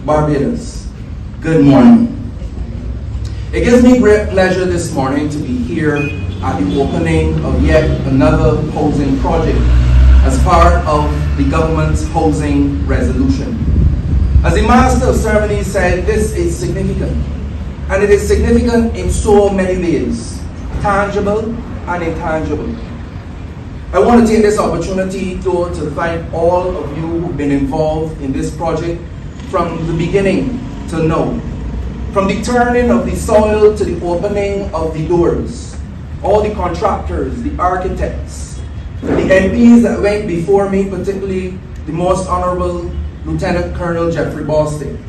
Barbados. Good morning. It gives me great pleasure this morning to be here at the opening of yet another housing project as part of the government's housing resolution. As the Master of Ceremonies said, this is significant. And it is significant in so many ways, tangible and intangible. I want to take this opportunity though to thank all of you who've been involved in this project from the beginning to now. From the turning of the soil to the opening of the doors, all the contractors, the architects, the MPs that went before me, particularly the Most Honorable Lieutenant Colonel Jeffrey Boston,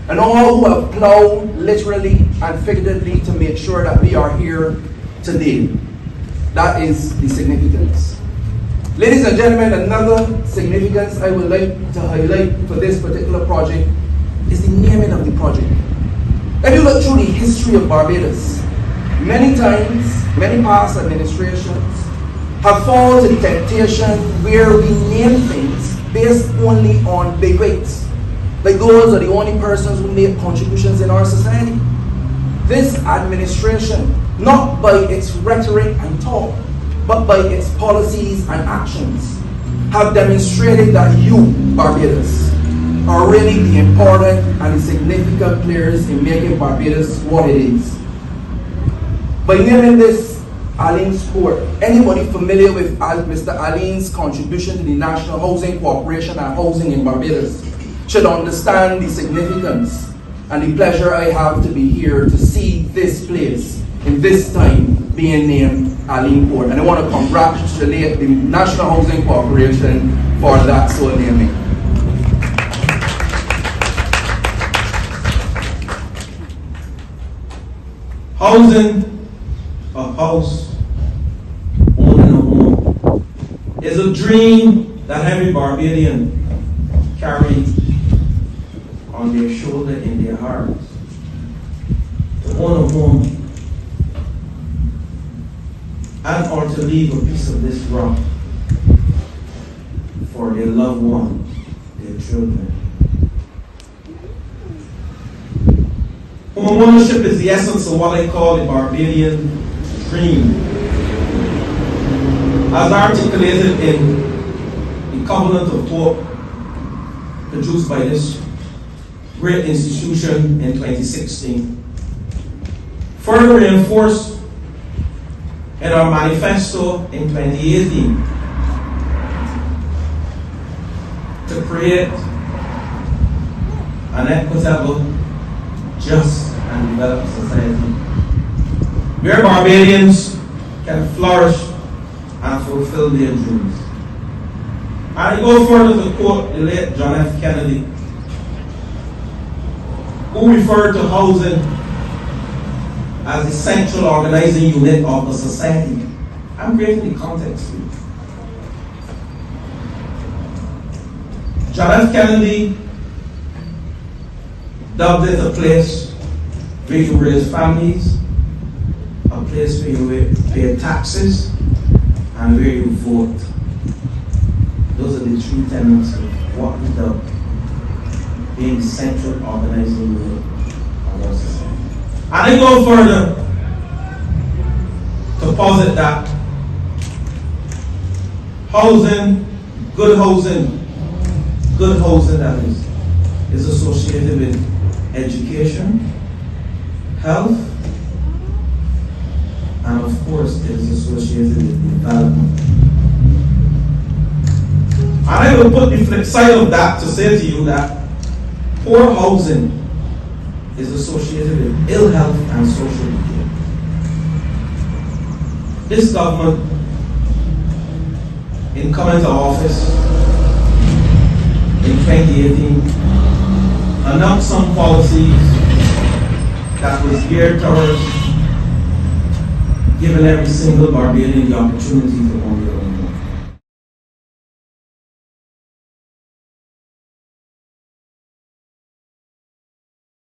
and all who have plowed literally and figuratively to make sure that we are here today. That is the significance. Ladies and gentlemen, another significance I would like to highlight for this particular project is the naming of the project. If you look through the history of Barbados, many times, many past administrations have fallen to the temptation where we name things based only on big weights. Like those are the only persons who make contributions in our society. This administration, not by its rhetoric and talk, but by its policies and actions, have demonstrated that you, Barbados, are really the important and the significant players in making Barbados what it is. By naming this Alleyne's Court, anybody familiar with Mr. Alleyne's contribution to the National Housing Corporation and housing in Barbados should understand the significance and the pleasure I have to be here to see this place in this time being named Alleyne Court. And I want to congratulate the National Housing Corporation for that sole naming. Housing, a house, owning a home, is a dream that every Barbadian carries on their shoulder, in their hearts. To own a home and or to leave a piece of this rock for their loved ones, their children. Home ownership is the essence of what I call the Barbadian dream, as articulated in the Covenant of Hope produced by this great institution in 2016. Further reinforced in our manifesto in 2018 to create an equitable, just and developed society where Barbadians can flourish and fulfill their dreams. And I go further to quote the late John F. Kennedy, who referred to housing as the central organizing unit of the society. I'm creating the context for you. John F. Kennedy dubbed it a place where you raise families, a place where you pay taxes, and where you vote. Those are the three tenets of what we dub being the central organizing unit of our society. And I go further to posit that housing, good housing that is associated with education, health, and of course it is associated with development. And I will put the flip side of that to say to you that poor housing is associated with ill health and social decay. This government, in coming to office in 2018, announced some policies that was geared towards giving every single Barbadian the opportunity to own their own.